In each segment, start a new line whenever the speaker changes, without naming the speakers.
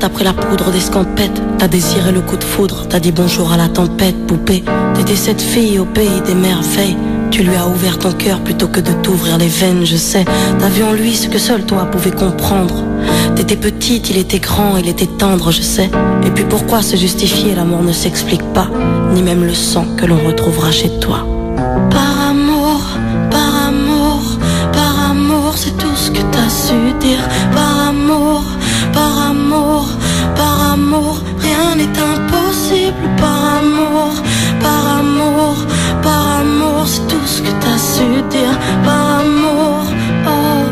t'as pris la poudre d'escampette. T'as désiré le coup de foudre, t'as dit bonjour à la tempête, poupée. T'étais cette fille au pays des merveilles. Tu lui as ouvert ton cœur plutôt que de t'ouvrir les veines, je sais. T'as vu en lui ce que seul toi pouvais comprendre. T'étais petite, il était grand, il était tendre, je sais. Et puis pourquoi se justifier, l'amour ne s'explique pas. Ni même le sang que l'on retrouvera chez toi. Par amour, par amour, par amour, c'est tout ce que t'as su dire. Par amour, par amour, par amour, rien n'est impossible. Par amour, par amour, par amour, c'est tout ce que t'as su dire. Par amour, oh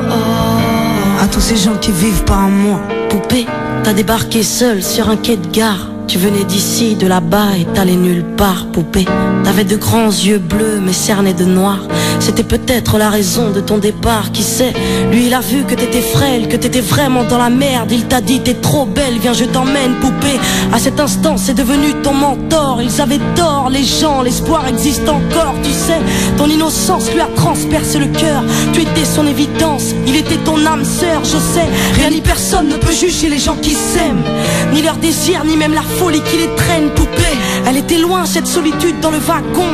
oh.
À tous ces gens qui vivent par amour.
Poupée, t'as débarqué seule sur un quai de gare. Tu venais d'ici, de là-bas et t'allais nulle part, poupée. T'avais de grands yeux bleus mais cernés de noir. C'était peut-être la raison de ton départ, qui sait. Lui il a vu que t'étais frêle, que t'étais vraiment dans la merde. Il t'a dit t'es trop belle, viens je t'emmène, poupée. À cet instant c'est devenu ton mentor. Ils avaient tort les gens, l'espoir existe encore, tu sais. Ton innocence lui a transpercé le cœur. Tu étais son évidence, il était ton âme sœur, je sais. Rien ni personne ne peut juger les gens qui s'aiment, ni leur désir, ni même la folie qui les traîne, poupée. Elle était loin cette solitude dans le wagon.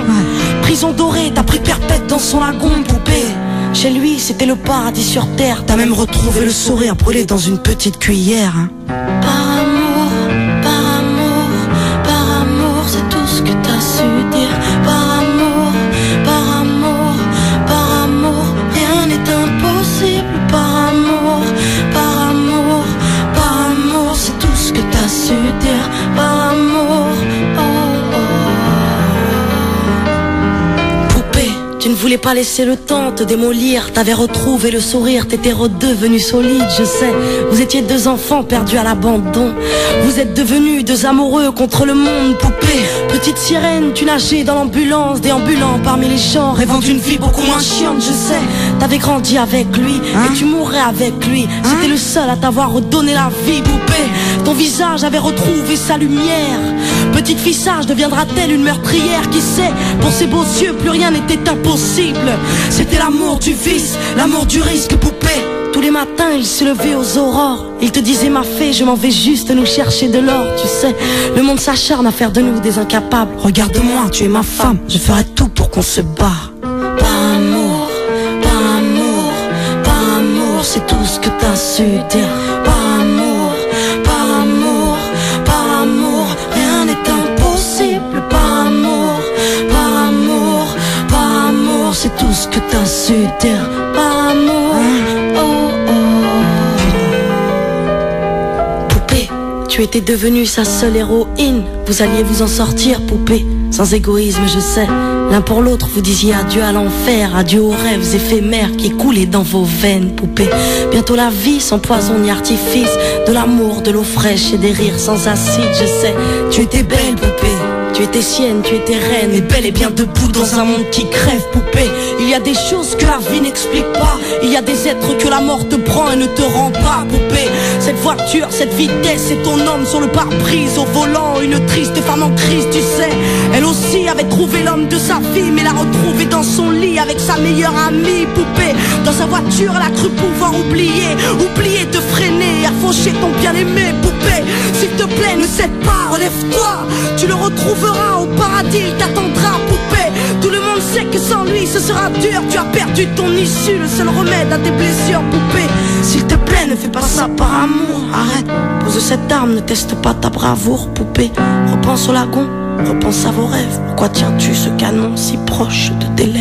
Prison dorée, t'as pris perpète dans son lagon, poupée. Chez lui c'était le paradis sur terre. T'as même retrouvé le sourire brûlé dans une petite cuillère, hein. Par amour, par amour, par amour, c'est tout ce que t'as su dire. Par amour, par amour, par amour, rien n'est impossible. Par amour, par amour, par amour, c'est tout ce que t'as su dire. Par amour, oh oh. Poupée, tu ne voulais pas laisser le temps te démolir. T'avais retrouvé le sourire, t'étais redevenu solide, je sais. Vous étiez deux enfants perdus à l'abandon. Vous êtes devenus deux amoureux contre le monde, poupée. Petite sirène, tu nageais dans l'ambulance, déambulant parmi les champs, rêvant d'une vie beaucoup moins chiante, je sais. T'avais grandi avec lui, et tu mourrais avec lui. C'était le seul à t'avoir redonné la vie, poupée. Ton visage avait retrouvé sa lumière. Petite fille sage deviendra-t-elle une meurtrière, qui sait. Pour ses beaux yeux plus rien n'était impossible. C'était l'amour du vice, l'amour du risque, poupée. Tous les matins il se levait aux aurores. Il te disait ma fée, je m'en vais juste nous chercher de l'or, tu sais. Le monde s'acharne à faire de nous des incapables. Regarde-moi, tu es ma femme, je ferai tout pour qu'on se barre. Par amour, par amour, par amour, c'est tout ce que t'as su dire. Par amour, par amour, par amour, rien n'est impossible. Par amour, par amour, par amour, c'est tout ce que t'as su dire. Par amour, oh oh. Poupée, tu étais devenue sa seule héroïne. Vous alliez vous en sortir, poupée, sans égoïsme, je sais. L'un pour l'autre, vous disiez adieu à l'enfer, adieu aux rêves éphémères qui coulaient dans vos veines, poupée. Bientôt la vie sans poison ni artifice, de l'amour, de l'eau fraîche et des rires sans acide, je sais. Tu étais belle, poupée. Tu étais sienne, tu étais reine, et belle et bien debout dans un monde qui crève, poupée. Il y a des choses que la vie n'explique pas. Il y a des êtres que la mort te prend et ne te rend pas, poupée. Cette voiture, cette vitesse, c'est ton homme sur le pare-brise au volant. Une triste femme en crise, tu sais. Elle aussi avait trouvé l'homme de sa vie, mais l'a retrouvé dans son lit avec sa meilleure amie, poupée. Dans sa voiture, elle a cru pouvoir oublier de freiner, à faucher ton bien-aimé, poupée. S'il te plaît, ne cède pas, relève-toi. Tu le retrouveras au paradis, il t'attendra, poupée. Tout le monde sait que sans lui ce sera dur. Tu as perdu ton issue, le seul remède à tes blessures, poupée. S'il te plaît, ne fais pas ça par amour. Arrête, pose cette arme, ne teste pas ta bravoure, poupée. Repense au lagon, repense à vos rêves. Pourquoi tiens-tu ce canon si proche de tes lèvres?